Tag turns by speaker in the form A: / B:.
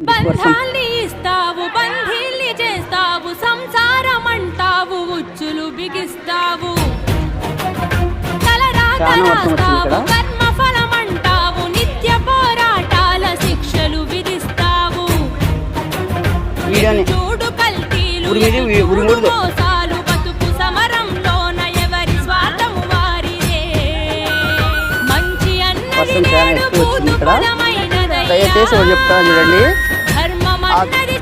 A: బంధాల్ని ఇస్తావు బంధీల్ని చేస్తావు సంసారం అంటావు ఉచ్చులు బిగిస్తావు తలరాతరాస్తావు కర్మ ఫలం అంటావు నిత్య పోరాటాల శిక్షలు విధిస్తావు చూడు కల్తీలు మోసాలు బతుకు సమరంలోన ఎవరి స్వార్థం వారిదే మంచి అన్నది నేడు పూతు ఫలమైనదయ్యా ధర్మమన్నది